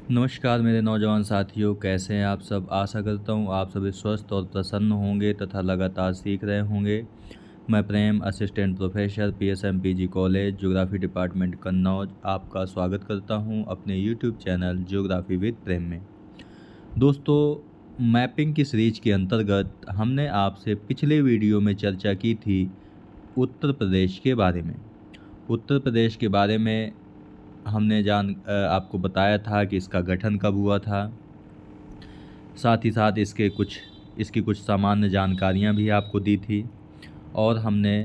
नमस्कार मेरे नौजवान साथियों, कैसे हैं आप सब। आशा करता हूँ आप सभी स्वस्थ और प्रसन्न होंगे तथा लगातार सीख रहे होंगे। मैं Prem, assistant professor, PSMPG college, geography department Kannauj, आपका स्वागत करता हूँ अपने YouTube channel geography with Prem में। दोस्तों, मैपिंग की सीरीज के अंतर्गत हमने आपसे पिछले वीडियो में चर्चा की थी उत्तर प्रदेश के बारे में। उत्तर प्रदेश के बारे में हमने आपको बताया था कि इसका गठन कब हुआ था। साथ ही साथ इसकी कुछ सामान्य जानकारियां भी आपको दी थी। और हमने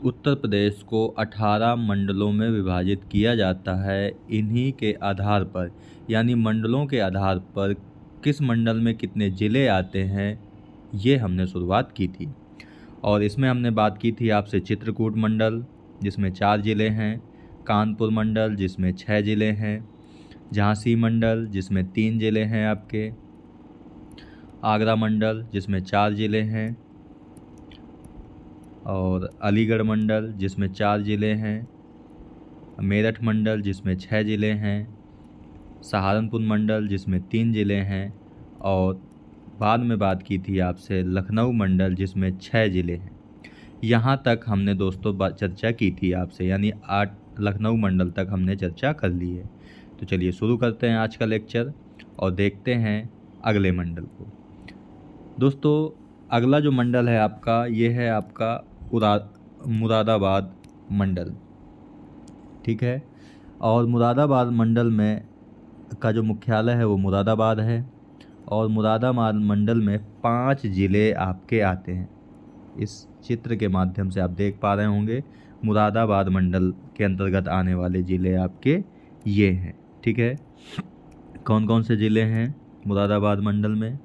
उत्तर प्रदेश को 18 मंडलों में विभाजित किया जाता है। इन्हीं के आधार पर, यानी मंडलों के आधार पर किस मंडल में कितने ज़िले आते हैं, ये हमने शुरुआत की थी। और इसमें हमने बात की थी आपसे चित्रकूट मंडल, जिसमें 4 ज़िले हैं, कानपुर मंडल जिसमें 6 ज़िले हैं, झांसी मंडल जिसमें 3 ज़िले हैं आपके, आगरा मंडल जिसमें 4 ज़िले हैं, और अलीगढ़ मंडल जिसमें 4 ज़िले हैं, मेरठ मंडल जिसमें 6 ज़िले हैं, सहारनपुर मंडल जिसमें 3 ज़िले हैं, और बाद में बात की थी आपसे लखनऊ मंडल जिसमें 6 ज़िले हैं। यहाँ तक हमने दोस्तों चर्चा की थी आपसे, यानी 8 लखनऊ मंडल तक हमने चर्चा कर ली है। तो चलिए शुरू करते हैं आज का लेक्चर और देखते हैं अगले मंडल को। दोस्तों, अगला जो मंडल है आपका, ये है आपका मुरादाबाद मंडल। ठीक है। और मुरादाबाद मंडल में का जो मुख्यालय है वो मुरादाबाद है। और मुरादाबाद मंडल में 5 ज़िले आपके आते हैं। इस चित्र के माध्यम से आप देख पा रहे होंगे मुरादाबाद मंडल के अंतर्गत आने वाले ज़िले आपके ये हैं। ठीक है। कौन कौन से ज़िले हैं मुरादाबाद मंडल में?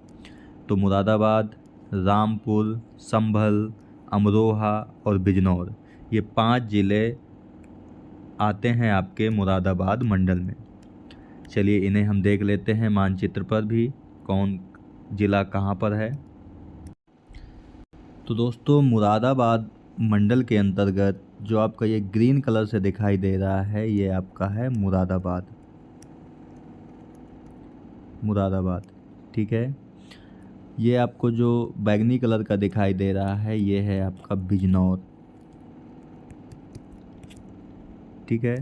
तो मुरादाबाद, रामपुर, संभल, अमरोहा और बिजनौर, ये 5 ज़िले आते हैं आपके मुरादाबाद मंडल में। चलिए इन्हें हम देख लेते हैं मानचित्र पर भी, कौन ज़िला कहाँ पर है। तो दोस्तों, मुरादाबाद मंडल के अंतर्गत जो आपका ये ग्रीन कलर से दिखाई दे रहा है, ये आपका है मुरादाबाद। ठीक है। ये आपको जो बैगनी कलर का दिखाई दे रहा है, ये है आपका बिजनौर। ठीक है।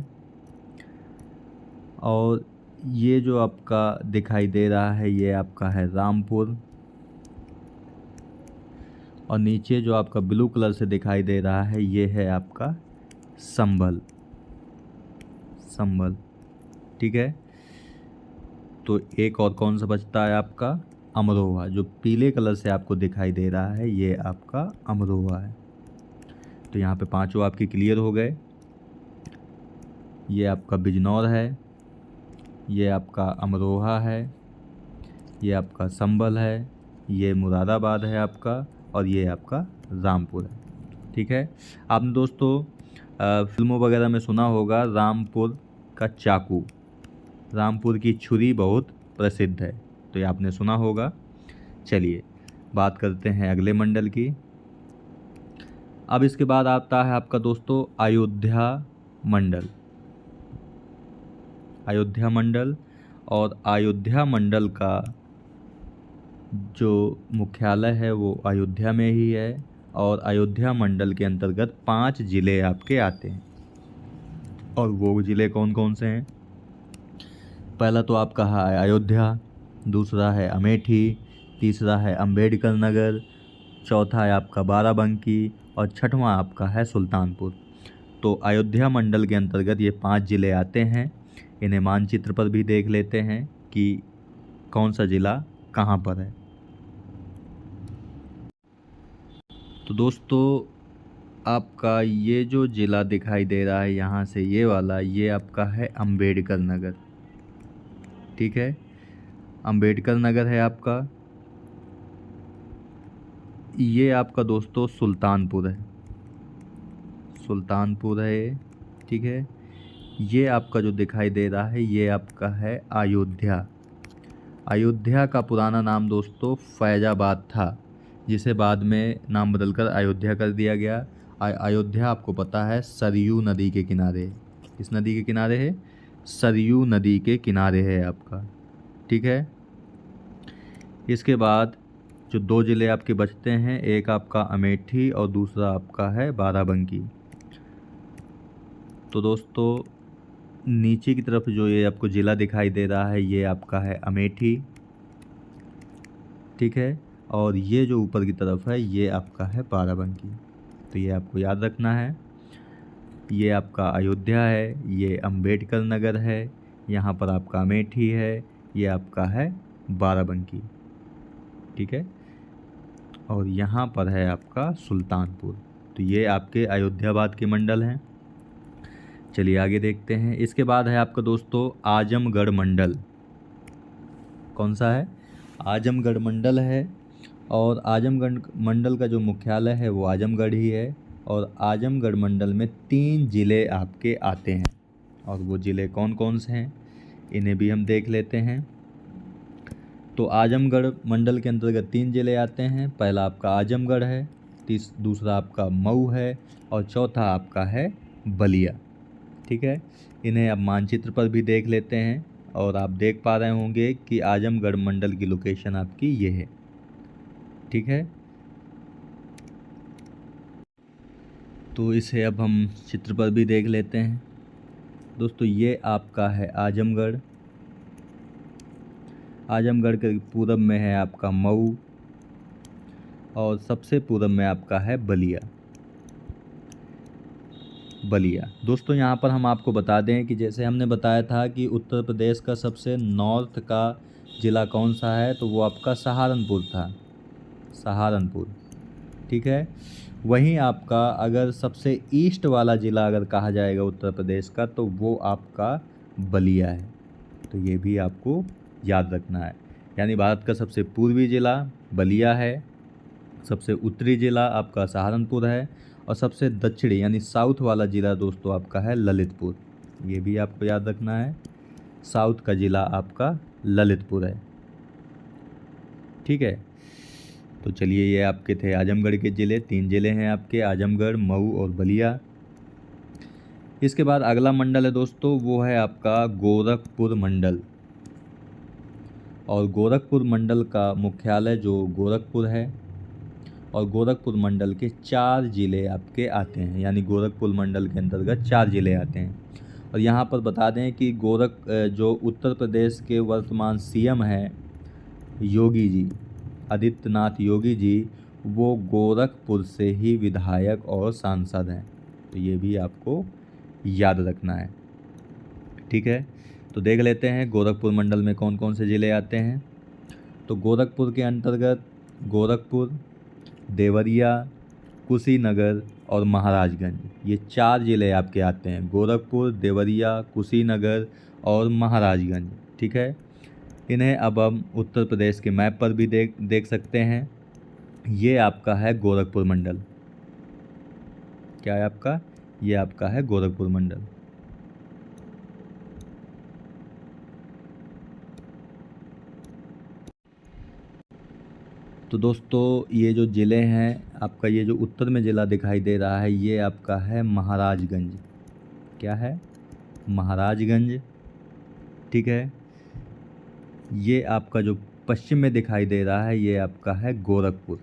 और ये जो आपका दिखाई दे रहा है, ये आपका है रामपुर। और नीचे जो आपका ब्लू कलर से दिखाई दे रहा है, ये है आपका संभल। ठीक है। तो एक और कौन सा बचता है आपका? अमरोहा। जो पीले कलर से आपको दिखाई दे रहा है, ये आपका अमरोहा है। तो यहाँ पे पांचों आपके क्लियर हो गए। ये आपका बिजनौर है, ये आपका अमरोहा है, ये आपका संभल है, ये मुरादाबाद है आपका, और ये आपका रामपुर है। ठीक है। आपने दोस्तों फिल्मों वगैरह में सुना होगा रामपुर का चाकू, रामपुर की छुरी बहुत प्रसिद्ध है, तो ये आपने सुना होगा। चलिए बात करते हैं अगले मंडल की। अब इसके बाद आता है आपका दोस्तों अयोध्या मंडल। और अयोध्या मंडल का जो मुख्यालय है वो अयोध्या में ही है। और अयोध्या मंडल के अंतर्गत 5 ज़िले आपके आते हैं। और वो ज़िले कौन कौन से हैं? पहला तो आपका है अयोध्या, दूसरा है अमेठी, तीसरा है अंबेडकर नगर, चौथा है आपका बाराबंकी, और छठवां आपका है सुल्तानपुर। तो अयोध्या मंडल के अंतर्गत ये 5 ज़िले आते हैं। इन्हें मानचित्र पर भी देख लेते हैं कि कौन सा ज़िला कहाँ पर है। तो दोस्तों, आपका ये जो ज़िला दिखाई दे रहा है यहाँ से, ये वाला, ये आपका है अंबेडकर नगर। ठीक है। अंबेडकर नगर है आपका। ये आपका दोस्तों सुल्तानपुर है। ठीक है। ये आपका जो दिखाई दे रहा है, ये आपका है अयोध्या का पुराना नाम दोस्तों फैजाबाद था, जिसे बाद में नाम बदलकर अयोध्या कर दिया गया। अयोध्या आपको पता है सरयू नदी के किनारे। किस नदी के किनारे है? सरयू नदी के किनारे है आपका। ठीक है। इसके बाद जो 2 ज़िले आपके बचते हैं, एक आपका अमेठी और दूसरा आपका है बाराबंकी। तो दोस्तों नीचे की तरफ जो ये आपको ज़िला दिखाई दे रहा है ये आपका है अमेठी। ठीक है। और ये जो ऊपर की तरफ है ये आपका है बाराबंकी। तो ये आपको याद रखना है। ये आपका अयोध्या है, ये अंबेडकर नगर है, यहाँ पर आपका अमेठी है, ये आपका है बाराबंकी। ठीक है। और यहाँ पर है आपका सुल्तानपुर। तो ये आपके अयोध्याबाद के मंडल हैं। चलिए आगे देखते हैं। इसके बाद है आपका दोस्तों आजमगढ़ मंडल। कौन सा है? आजमगढ़ मंडल है। और आजमगढ़ मंडल का जो मुख्यालय है वो आजमगढ़ ही है। और आजमगढ़ मंडल में 3 ज़िले आपके आते हैं। और वो ज़िले कौन कौन से हैं इन्हें भी हम देख लेते हैं। तो आजमगढ़ मंडल के अंतर्गत 3 ज़िले आते हैं। पहला आपका आजमगढ़ है, दूसरा आपका मऊ है और चौथा आपका है बलिया। ठीक है। इन्हें अब मानचित्र पर भी देख लेते हैं। और आप देख पा रहे होंगे कि आजमगढ़ मंडल की लोकेशन आपकी ये है। ठीक है। तो इसे अब हम चित्र पर भी देख लेते हैं। दोस्तों ये आपका है आजमगढ़। आजमगढ़ के पूरब में है आपका मऊ और सबसे पूरब में आपका है बलिया। दोस्तों यहाँ पर हम आपको बता दें कि जैसे हमने बताया था कि उत्तर प्रदेश का सबसे नॉर्थ का ज़िला कौन सा है, तो वो आपका सहारनपुर था। सहारनपुर। ठीक है। वहीं आपका अगर सबसे ईस्ट वाला ज़िला अगर कहा जाएगा उत्तर प्रदेश का तो वो आपका बलिया है। तो ये भी आपको याद रखना है। यानी भारत का सबसे पूर्वी ज़िला बलिया है, सबसे उत्तरी ज़िला आपका सहारनपुर है और सबसे दक्षिणी यानी साउथ वाला ज़िला दोस्तों आपका है ललितपुर। ये भी आपको याद रखना है। साउथ का ज़िला आपका ललितपुर है। ठीक है। तो चलिए ये आपके थे आजमगढ़ के ज़िले। 3 ज़िले हैं आपके, आजमगढ़, मऊ और बलिया। इसके बाद अगला मंडल है दोस्तों, वो है आपका गोरखपुर मंडल। और गोरखपुर मंडल का मुख्यालय जो गोरखपुर है। और गोरखपुर मंडल के 4 ज़िले आपके आते हैं। यानी गोरखपुर मंडल के अंतर्गत 4 ज़िले आते हैं। और यहाँ पर बता दें कि जो उत्तर प्रदेश के वर्तमान सीएम हैं योगी जी, आदित्यनाथ योगी जी, वो गोरखपुर से ही विधायक और सांसद हैं। तो ये भी आपको याद रखना है। ठीक है। तो देख लेते हैं गोरखपुर मंडल में कौन कौन से ज़िले आते हैं। तो गोरखपुर के अंतर्गत गोरखपुर, देवरिया, कुशीनगर और महाराजगंज, ये 4 ज़िले आपके आते हैं। गोरखपुर, देवरिया, कुशीनगर और महाराजगंज। ठीक है। इन्हें अब हम उत्तर प्रदेश के मैप पर भी देख सकते हैं। ये आपका है गोरखपुर मंडल। क्या है आपका? ये आपका है गोरखपुर मंडल। तो दोस्तों ये जो ज़िले हैं आपका, ये जो उत्तर में ज़िला दिखाई दे रहा है ये आपका है महाराजगंज। क्या है? महाराजगंज। ठीक है। ये आपका जो पश्चिम में दिखाई दे रहा है ये आपका है गोरखपुर।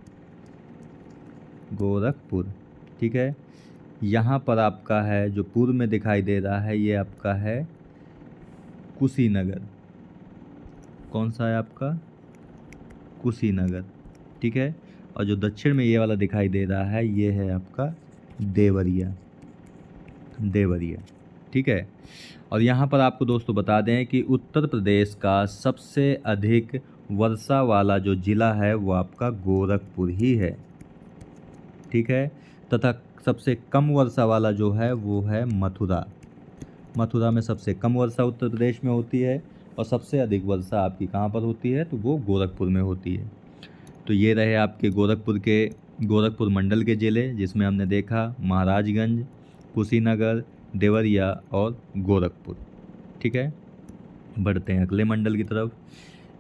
गोरखपुर। ठीक है। यहाँ पर आपका है जो पूर्व में दिखाई दे रहा है ये आपका है कुशीनगर। कौन सा है आपका? कुशीनगर। ठीक है। और जो दक्षिण में ये वाला दिखाई दे रहा है ये है आपका देवरिया। देवरिया। ठीक है। और यहाँ पर आपको दोस्तों बता दें कि उत्तर प्रदेश का सबसे अधिक वर्षा वाला जो ज़िला है वो आपका गोरखपुर ही है। ठीक है। तथा सबसे कम वर्षा वाला जो है वो है मथुरा। मथुरा में सबसे कम वर्षा उत्तर प्रदेश में होती है और सबसे अधिक वर्षा आपकी कहाँ पर होती है, तो वो गोरखपुर में होती है। तो ये रहे आपके गोरखपुर मंडल के ज़िले, जिसमें हमने देखा महाराजगंज, कुशीनगर, देवरिया और गोरखपुर। ठीक है। बढ़ते हैं अगले मंडल की तरफ।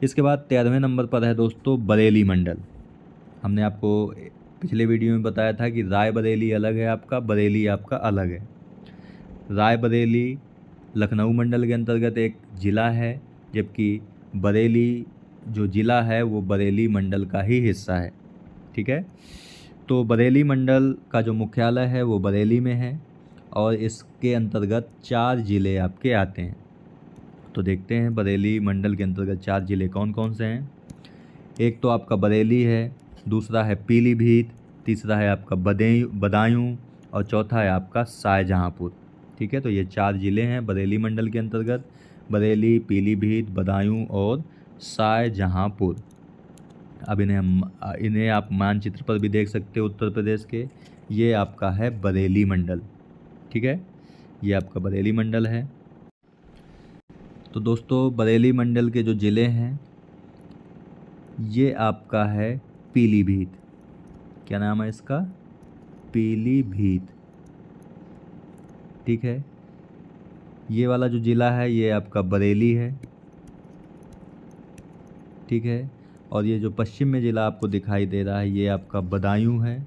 इसके बाद 13वें नंबर पर है दोस्तों बरेली मंडल। हमने आपको पिछले वीडियो में बताया था कि रायबरेली अलग है आपका, बरेली आपका अलग है। रायबरेली लखनऊ मंडल के अंतर्गत एक ज़िला है, जबकि बरेली जो ज़िला है वो बरेली मंडल का ही हिस्सा है। ठीक है, तो बरेली मंडल का जो मुख्यालय है वो बरेली में है और इसके अंतर्गत 4 ज़िले आपके आते हैं। तो देखते हैं बरेली मंडल के अंतर्गत 4 ज़िले कौन कौन से हैं। एक तो आपका बरेली है, दूसरा है पीलीभीत, तीसरा है आपका बदायूं और चौथा है आपका शाहजहाँपुर। ठीक है, तो ये 4 ज़िले हैं बरेली मंडल के अंतर्गत, बरेली, पीलीभीत, बदायूं और शाहजहाँपुर। अब इन्हें आप मानचित्र पर भी देख सकते हो उत्तर प्रदेश के। ये आपका है बरेली मंडल। ठीक है, ये आपका बरेली मंडल है। तो दोस्तों बरेली मंडल के जो ज़िले हैं ये आपका है पीलीभीत। क्या नाम है इसका? पीलीभीत। ठीक है, ये वाला जो ज़िला है ये आपका बरेली है। ठीक है, और ये जो पश्चिम में ज़िला आपको दिखाई दे रहा है ये आपका बदायूं है।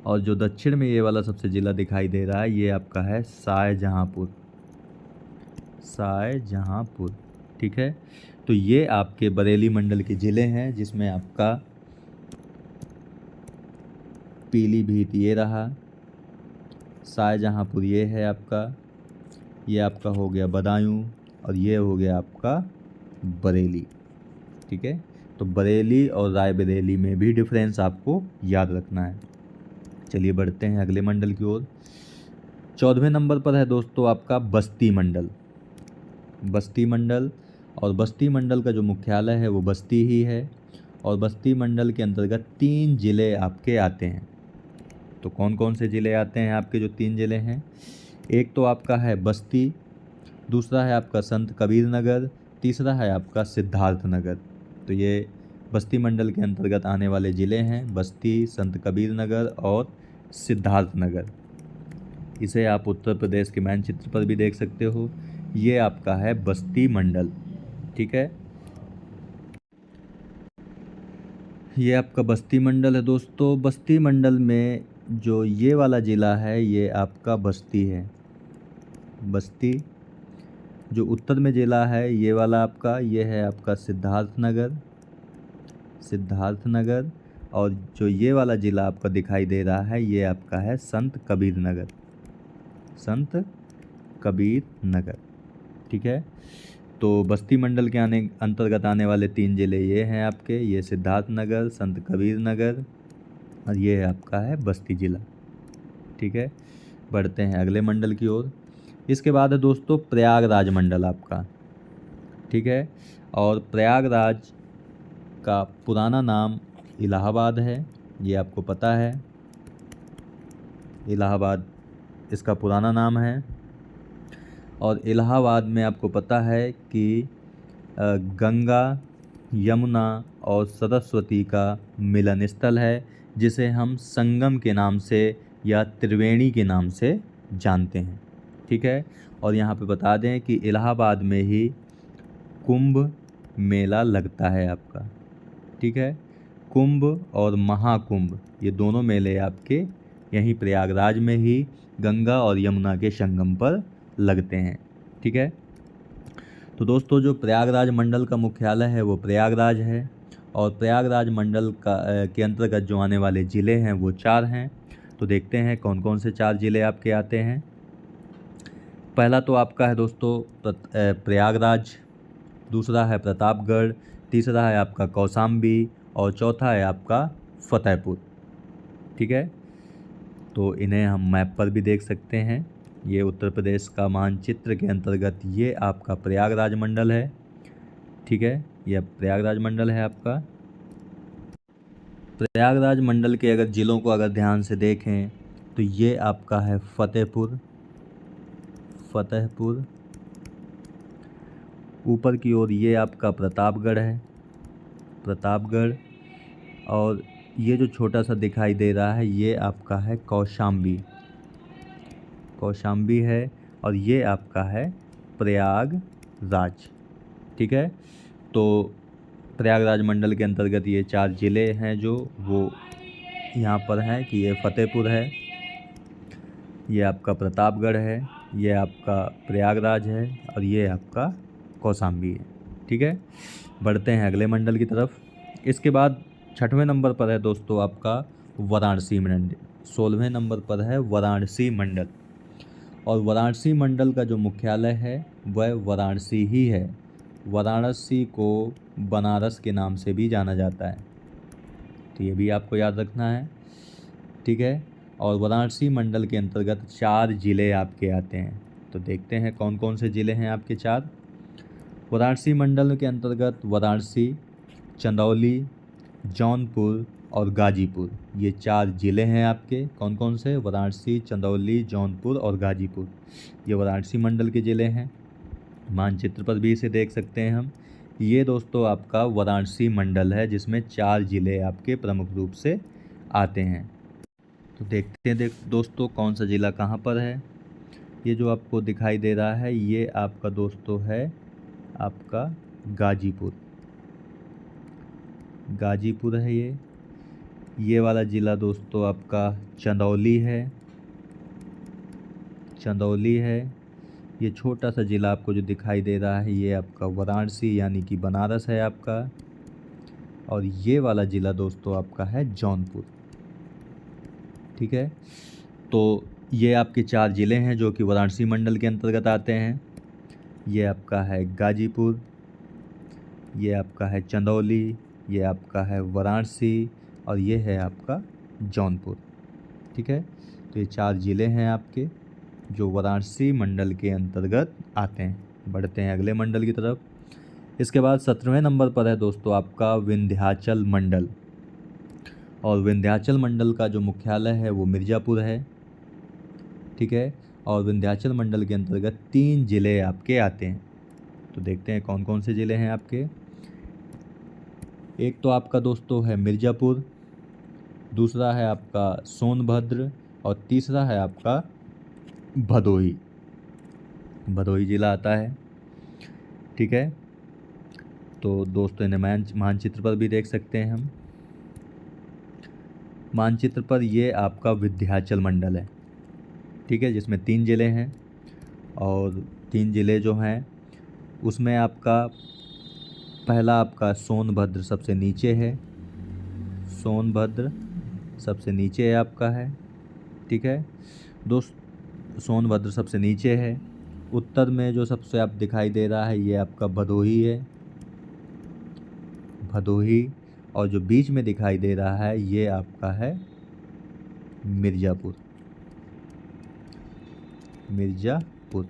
और जो दक्षिण में ये वाला सबसे ज़िला दिखाई दे रहा है ये आपका है शाहजहाँपुर। शाहजहाँपुर। ठीक है, तो ये आपके बरेली मंडल के ज़िले हैं, जिसमें आपका पीलीभीत ये रहा, शाहजहाँपुर ये है आपका, ये आपका हो गया बदायूं और ये हो गया आपका बरेली। ठीक है, तो बरेली और रायबरेली में भी डिफरेंस आपको याद रखना है। चलिए बढ़ते हैं अगले मंडल की ओर। 14वें नंबर पर है दोस्तों आपका बस्ती मंडल। बस्ती मंडल, और बस्ती मंडल का जो मुख्यालय है वो बस्ती ही है और बस्ती मंडल के अंतर्गत 3 ज़िले आपके आते हैं। तो कौन कौन से ज़िले आते हैं आपके जो 3 ज़िले हैं? एक तो आपका है बस्ती, दूसरा है आपका संत कबीर नगर, तीसरा है आपका सिद्धार्थ नगर। तो ये बस्ती मंडल के अंतर्गत आने वाले ज़िले हैं बस्ती, संत कबीर नगर और सिद्धार्थ नगर। इसे आप उत्तर प्रदेश के मानचित्र पर भी देख सकते हो। ये आपका है बस्ती मंडल। ठीक है, ये आपका बस्ती मंडल है दोस्तों। बस्ती मंडल में जो ये वाला ज़िला है ये आपका बस्ती है। बस्ती जो उत्तर में ज़िला है ये वाला आपका, ये है आपका सिद्धार्थ नगर। सिद्धार्थ नगर, और जो ये वाला ज़िला आपका दिखाई दे रहा है ये आपका है संत कबीर नगर। संत कबीर नगर। ठीक है, तो बस्ती मंडल के अंतर्गत आने वाले 3 ज़िले ये हैं आपके, ये सिद्धार्थ नगर, संत कबीर नगर और ये है आपका है बस्ती ज़िला। ठीक है, बढ़ते हैं अगले मंडल की ओर। इसके बाद है दोस्तों प्रयागराज मंडल आपका। ठीक है, और प्रयागराज का पुराना नाम इलाहाबाद है, ये आपको पता है। इलाहाबाद इसका पुराना नाम है और इलाहाबाद में आपको पता है कि गंगा, यमुना और सरस्वती का मिलन स्थल है, जिसे हम संगम के नाम से या त्रिवेणी के नाम से जानते हैं। ठीक है, और यहाँ पे बता दें कि इलाहाबाद में ही कुंभ मेला लगता है आपका। ठीक है, कुंभ और महाकुंभ ये दोनों मेले आपके यहीं प्रयागराज में ही गंगा और यमुना के संगम पर लगते हैं। ठीक है, तो दोस्तों जो प्रयागराज मंडल का मुख्यालय है वो प्रयागराज है और प्रयागराज मंडल के अंतर्गत जो आने वाले ज़िले हैं वो 4 हैं। तो देखते हैं कौन कौन से 4 ज़िले आपके आते हैं। पहला तो आपका है दोस्तों प्रयागराज, दूसरा है प्रतापगढ़, तीसरा है आपका कौशाम्बी और चौथा है आपका फतेहपुर। ठीक है, तो इन्हें हम मैप पर भी देख सकते हैं। ये उत्तर प्रदेश का मानचित्र के अंतर्गत ये आपका प्रयागराज मंडल है। ठीक है, यह प्रयागराज मंडल है आपका। प्रयागराज मंडल के अगर ज़िलों को अगर ध्यान से देखें तो ये आपका है फतेहपुर। फतेहपुर, ऊपर की ओर ये आपका प्रतापगढ़ है। प्रतापगढ़, और ये जो छोटा सा दिखाई दे रहा है ये आपका है कौशाम्बी। कौशाम्बी है और ये आपका है प्रयागराज। ठीक है, तो प्रयागराज मंडल के अंतर्गत ये 4 ज़िले हैं जो वो यहाँ पर हैं कि ये फतेहपुर है, ये आपका प्रतापगढ़ है, ये आपका प्रयागराज है और ये आपका कौशाम्बी है। ठीक है, बढ़ते हैं अगले मंडल की तरफ। इसके बाद 6वें नंबर पर है दोस्तों आपका वाराणसी मंडल। 16वें नंबर पर है वाराणसी मंडल। और वाराणसी मंडल का जो मुख्यालय है वह वाराणसी ही है। वाराणसी को बनारस के नाम से भी जाना जाता है, तो ये भी आपको याद रखना है। ठीक है, और वाराणसी मंडल के अंतर्गत 4 ज़िले आपके आते हैं। तो देखते हैं कौन कौन से ज़िले हैं आपके 4। वाराणसी मंडल के अंतर्गत वाराणसी, चंदौली, जौनपुर और गाजीपुर, ये 4 ज़िले हैं आपके। कौन कौन से? वाराणसी, चंदौली, जौनपुर और गाजीपुर, ये वाराणसी मंडल के ज़िले हैं। मानचित्र पर भी इसे देख सकते हैं हम। ये दोस्तों आपका वाराणसी मंडल है जिसमें 4 ज़िले आपके प्रमुख रूप से आते हैं। तो देखते हैं दोस्तों कौन सा ज़िला कहाँ पर है। ये जो आपको दिखाई दे रहा है ये आपका दोस्तों है आपका गाजीपुर। गाजीपुर है ये वाला ज़िला दोस्तों आपका चंदौली है। चंदौली है। ये छोटा सा ज़िला आपको जो दिखाई दे रहा है ये आपका वाराणसी यानी कि बनारस है आपका। और ये वाला ज़िला दोस्तों आपका है जौनपुर। ठीक है, तो ये आपके 4 ज़िले हैं जो कि वाराणसी मंडल के अंतर्गत आते हैं। ये आपका है गाजीपुर, ये आपका है चंदौली, ये आपका है वाराणसी और ये है आपका जौनपुर। ठीक है, तो ये 4 ज़िले हैं आपके जो वाराणसी मंडल के अंतर्गत आते हैं। बढ़ते हैं अगले मंडल की तरफ। इसके बाद 17वें नंबर पर है दोस्तों आपका विंध्याचल मंडल। और विंध्याचल मंडल का जो मुख्यालय है वो मिर्ज़ापुर है। ठीक है, और विंध्याचल मंडल के अंतर्गत 3 ज़िले आपके आते हैं। तो देखते हैं कौन कौन से ज़िले हैं आपके। एक तो आपका दोस्तों है मिर्ज़ापुर, दूसरा है आपका सोनभद्र और तीसरा है आपका भदोही। भदोही ज़िला आता है। ठीक है, तो दोस्तों इन्हें मानचित्र पर भी देख सकते हैं हम। मानचित्र पर ये आपका विंध्याचल मंडल है। ठीक है, जिसमें 3 ज़िले हैं और 3 ज़िले जो हैं उसमें आपका पहला आपका सोनभद्र सबसे नीचे है। सोनभद्र सबसे नीचे आपका है। ठीक है सोनभद्र सबसे नीचे है। उत्तर में जो सबसे आप दिखाई दे रहा है ये आपका भदोही है। भदोही, और जो बीच में दिखाई दे रहा है ये आपका है मिर्ज़ापुर। मिर्ज़ापुर,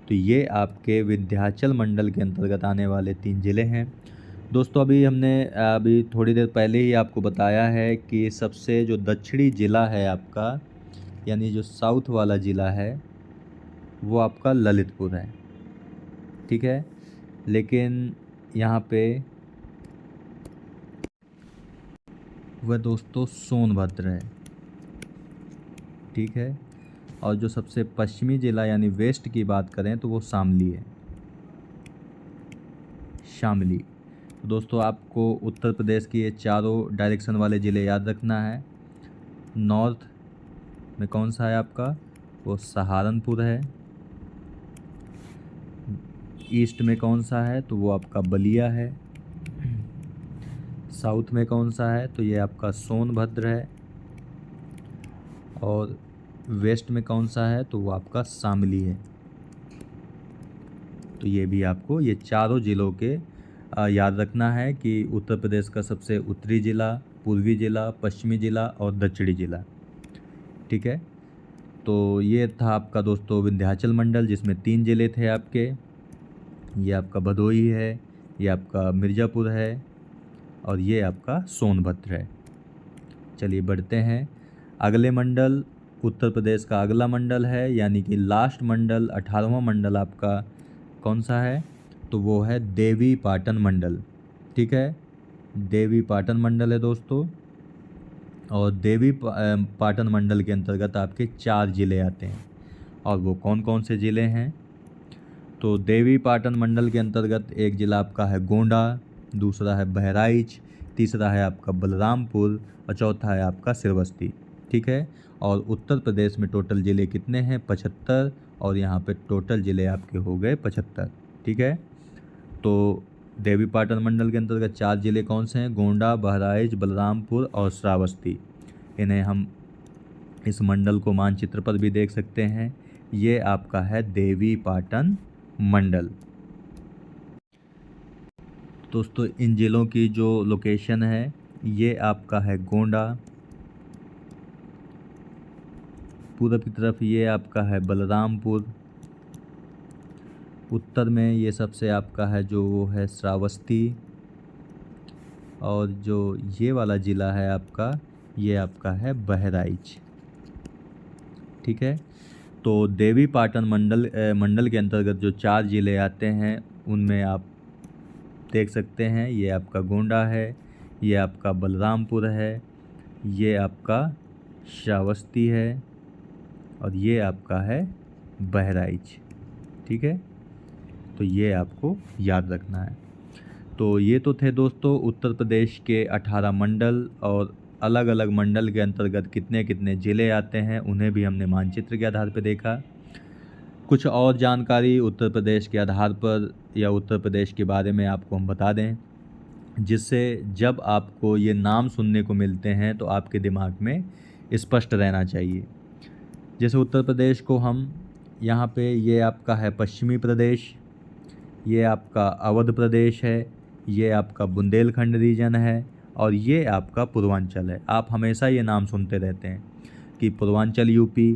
तो ये आपके विंध्याचल मंडल के अंतर्गत आने वाले 3 ज़िले हैं। दोस्तों अभी थोड़ी देर पहले ही आपको बताया है कि सबसे जो दक्षिणी ज़िला है आपका यानी जो साउथ वाला ज़िला है वो आपका ललितपुर है। ठीक है, लेकिन यहाँ पे वह दोस्तों सोनभद्र है। ठीक है, और जो सबसे पश्चिमी ज़िला यानी वेस्ट की बात करें तो वो शामली है। शामली। तो दोस्तों आपको उत्तर प्रदेश की ये चारों डायरेक्शन वाले ज़िले याद रखना है। नॉर्थ में कौन सा है आपका? वो सहारनपुर है। ईस्ट में कौन सा है? तो वो आपका बलिया है। साउथ में कौन सा है? तो ये आपका सोनभद्र है। और वेस्ट में कौन सा है? तो वो आपका शामली है। तो ये भी आपको ये चारों ज़िलों के याद रखना है कि उत्तर प्रदेश का सबसे उत्तरी ज़िला, पूर्वी ज़िला, पश्चिमी ज़िला और दक्षिणी ज़िला। ठीक है, तो ये था आपका दोस्तों विंध्याचल मंडल जिसमें 3 ज़िले थे आपके। ये आपका भदोही है, ये आपका मिर्ज़ापुर है और ये आपका सोनभद्र है। चलिए बढ़ते हैं अगले मंडल। उत्तर प्रदेश का अगला मंडल है यानी कि लास्ट मंडल 18वां मंडल आपका कौन सा है? तो वो है देवी पाटन मंडल। ठीक है, देवी पाटन मंडल है दोस्तों। और देवी पाटन मंडल के अंतर्गत आपके 4 ज़िले आते हैं। और वो कौन कौन से ज़िले हैं? तो देवी पाटन मंडल के अंतर्गत एक ज़िला आपका है गोंडा, दूसरा है बहराइच, तीसरा है आपका बलरामपुर और चौथा है आपका श्रावस्ती। ठीक है। और उत्तर प्रदेश में टोटल ज़िले कितने हैं? 75। और यहाँ पे टोटल ज़िले आपके हो गए 75। ठीक है। तो देवीपाटन मंडल के अंतर्गत 4 ज़िले कौन से हैं? गोंडा, बहराइच, बलरामपुर और श्रावस्ती। इन्हें हम इस मंडल को मानचित्र पर भी देख सकते हैं। ये आपका है देवीपाटन मंडल। दोस्तों इन ज़िलों की जो लोकेशन है ये आपका है गोंडा, पूरब की तरफ ये आपका है बलरामपुर, उत्तर में ये सबसे आपका है जो वो है श्रावस्ती, और जो ये वाला ज़िला है आपका ये आपका है बहराइच। ठीक है। तो देवीपाटन मंडल के अंतर्गत जो 4 ज़िले आते हैं उनमें आप देख सकते हैं ये आपका गोंडा है, ये आपका बलरामपुर है, ये आपका श्रावस्ती है और ये आपका है बहराइच। ठीक है। तो ये आपको याद रखना है। तो ये तो थे दोस्तों उत्तर प्रदेश के 18 मंडल, और अलग अलग मंडल के अंतर्गत कितने कितने ज़िले आते हैं उन्हें भी हमने मानचित्र के आधार पर देखा। कुछ और जानकारी उत्तर प्रदेश के आधार पर या उत्तर प्रदेश के बारे में आपको हम बता दें, जिससे जब आपको ये नाम सुनने को मिलते हैं तो आपके दिमाग में स्पष्ट रहना चाहिए। जैसे उत्तर प्रदेश को हम यहाँ पे ये आपका है पश्चिमी प्रदेश, ये आपका अवध प्रदेश है, ये आपका बुंदेलखंड रीजन है और ये आपका पूर्वांचल है। आप हमेशा ये नाम सुनते रहते हैं कि पूर्वांचल यूपी,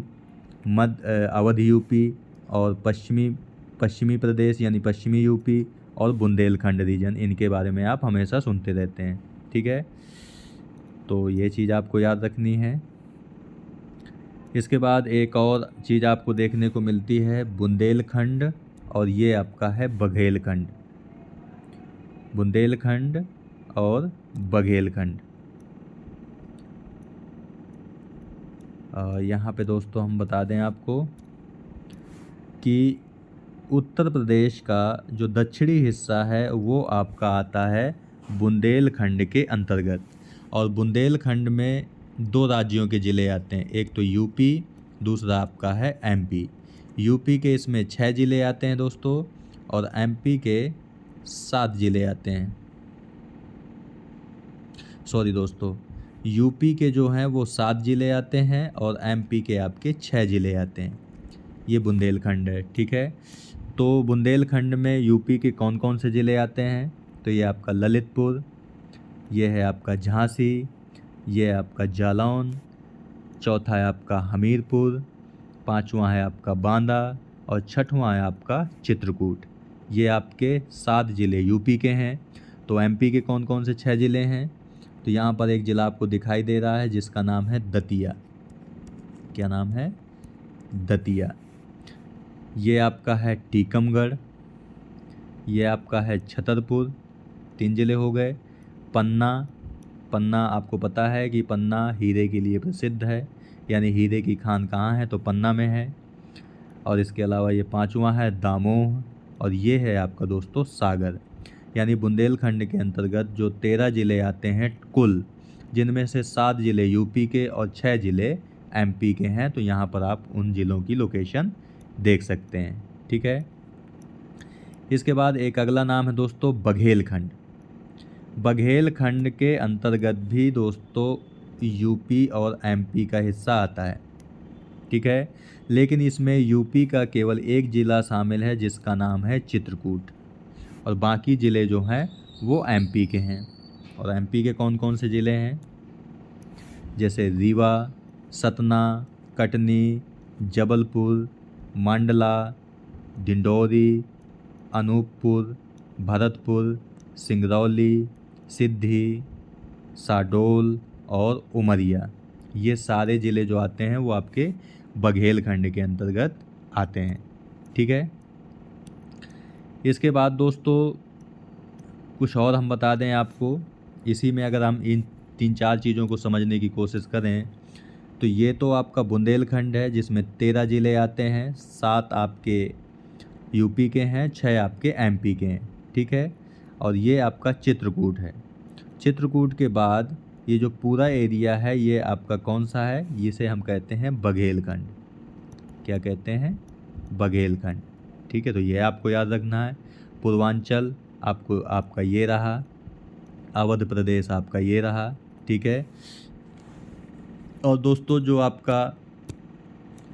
अवध यूपी और पश्चिमी प्रदेश यानी पश्चिमी यूपी और बुंदेलखंड रीजन, इनके बारे में आप हमेशा सुनते रहते हैं। ठीक है। तो ये चीज़ आपको याद रखनी है। इसके बाद एक और चीज़ आपको देखने को मिलती है बुंदेलखंड, और ये आपका है बघेलखंड। बुंदेलखंड और बघेलखंड। यहाँ पे दोस्तों हम बता दें आपको कि उत्तर प्रदेश का जो दक्षिणी हिस्सा है वो आपका आता है बुंदेलखंड के अंतर्गत, और बुंदेलखंड में 2 राज्यों के ज़िले आते हैं, एक तो यूपी, दूसरा आपका है एमपी। यूपी के इसमें 6 ज़िले आते हैं दोस्तों, और एमपी के 7 ज़िले आते हैं। सॉरी दोस्तों, यूपी के जो हैं वो 7 ज़िले आते हैं और एमपी के आपके 6 ज़िले आते हैं। ये बुंदेलखंड है। ठीक है। तो बुंदेलखंड में यूपी के कौन कौन से ज़िले आते हैं? तो ये आपका ललितपुर, ये है आपका झांसी, ये है आपका जालौन, चौथा है आपका हमीरपुर, 5वां है आपका बांदा और 6वां है आपका चित्रकूट। ये आपके 7 ज़िले यूपी के हैं। तो एमपी के कौन कौन से 6 ज़िले हैं? तो यहाँ पर एक ज़िला आपको दिखाई दे रहा है जिसका नाम है दतिया। क्या नाम है? दतिया। ये आपका है टीकमगढ़, ये आपका है छतरपुर, 3 ज़िले हो गए। पन्ना आपको पता है कि पन्ना हीरे के लिए प्रसिद्ध है, यानी हीरे की खान कहाँ है? तो पन्ना में है। और इसके अलावा ये 5वां है दामोह, और ये है आपका दोस्तों सागर। यानी बुंदेलखंड के अंतर्गत जो 13 ज़िले आते हैं कुल, जिनमें से 7 ज़िले यूपी के और 6 ज़िले एमपी के हैं। तो यहाँ पर आप उन ज़िलों की लोकेशन देख सकते हैं। ठीक है। इसके बाद एक अगला नाम है दोस्तों बघेलखंड। बघेलखंड के अंतर्गत भी दोस्तों यूपी और एमपी का हिस्सा आता है। ठीक है। लेकिन इसमें यूपी का केवल एक ज़िला शामिल है जिसका नाम है चित्रकूट, और बाकी ज़िले जो हैं वो एमपी के हैं। और एमपी के कौन कौन से ज़िले हैं? जैसे रीवा, सतना, कटनी, जबलपुर, मंडला, डिंडोरी, अनूपपुर, भरतपुर, सिंगरौली, सिद्धि, शहडोल और उमरिया। ये सारे ज़िले जो आते हैं वो आपके बघेलखंड के अंतर्गत आते हैं। ठीक है। इसके बाद दोस्तों कुछ और हम बता दें आपको, इसी में अगर हम इन 3-4 चीज़ों को समझने की कोशिश करें तो ये तो आपका बुंदेलखंड है जिसमें 13 ज़िले आते हैं, 7 आपके यूपी के हैं, 6 आपके एमपी के हैं। ठीक है। और ये आपका चित्रकूट है। चित्रकूट के बाद ये जो पूरा एरिया है ये आपका कौन सा है, इसे हम कहते हैं बघेलखंड। क्या कहते हैं, बघेलखंड। ठीक है, तो ये आपको याद रखना है। पूर्वांचल आपका ये रहा, अवध प्रदेश आपका ये रहा। ठीक है, और दोस्तों जो आपका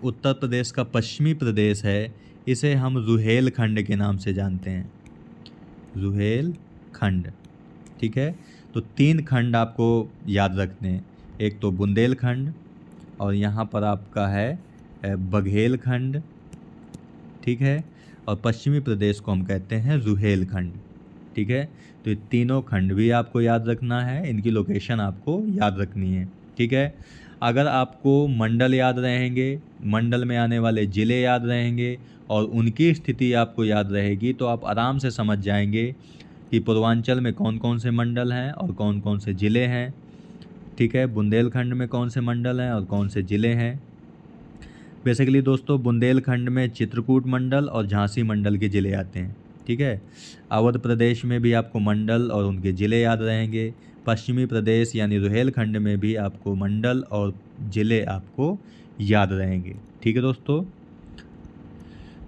उत्तर प्रदेश का पश्चिमी प्रदेश है इसे हम रुहेलखंड के नाम से जानते हैं, रुहेलखंड। ठीक है, तो 3 खंड आपको याद रखने हैं, एक तो बुंदेलखंड और यहाँ पर आपका है बघेलखंड। ठीक है, और पश्चिमी प्रदेश को हम कहते हैं रुहेलखंड। ठीक है, तो ये तीनों खंड भी आपको याद रखना है, इनकी लोकेशन आपको याद रखनी है। ठीक है, अगर आपको मंडल याद रहेंगे, मंडल में आने वाले ज़िले याद रहेंगे और उनकी स्थिति आपको याद रहेगी तो आप आराम से समझ जाएंगे कि पूर्वांचल में कौन कौन से मंडल हैं और कौन कौन से ज़िले हैं। ठीक है, बुंदेलखंड में कौन से मंडल हैं और कौन से ज़िले हैं। बेसिकली दोस्तों बुंदेलखंड में चित्रकूट मंडल और झांसी मंडल के ज़िले आते हैं। ठीक है, अवध प्रदेश में भी आपको मंडल और उनके ज़िले याद रहेंगे। पश्चिमी प्रदेश यानी रुहेलखंड में भी आपको मंडल और ज़िले आपको याद रहेंगे। ठीक है दोस्तों,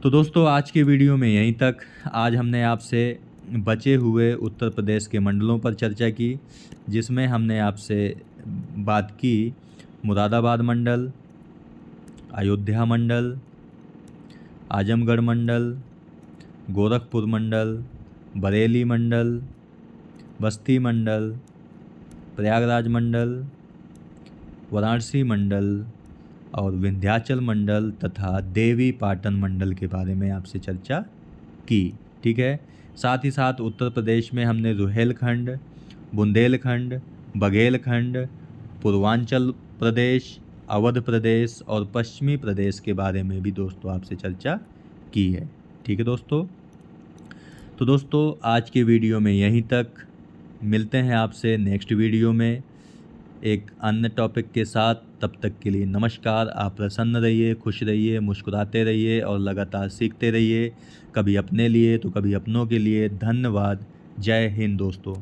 तो दोस्तों आज के वीडियो में यहीं तक। आज हमने आपसे बचे हुए उत्तर प्रदेश के मंडलों पर चर्चा की, जिसमें हमने आपसे बात की मुरादाबाद मंडल, अयोध्या मंडल, आजमगढ़ मंडल, गोरखपुर मंडल, बरेली मंडल, बस्ती मंडल, प्रयागराज मंडल, वाराणसी मंडल और विंध्याचल मंडल तथा देवी पाटन मंडल के बारे में आपसे चर्चा की। ठीक है, साथ ही साथ उत्तर प्रदेश में हमने रुहेलखंड, बुंदेलखंड, बघेलखंड, पूर्वांचल प्रदेश, अवध प्रदेश और पश्चिमी प्रदेश के बारे में भी दोस्तों आपसे चर्चा की है। ठीक है दोस्तों, तो दोस्तों आज के वीडियो में यहीं तक। मिलते हैं आपसे नेक्स्ट वीडियो में एक अन्य टॉपिक के साथ। तब तक के लिए नमस्कार। आप प्रसन्न रहिए, खुश रहिए, मुस्कुराते रहिए और लगातार सीखते रहिए, कभी अपने लिए तो कभी अपनों के लिए। धन्यवाद। जय हिंद दोस्तों।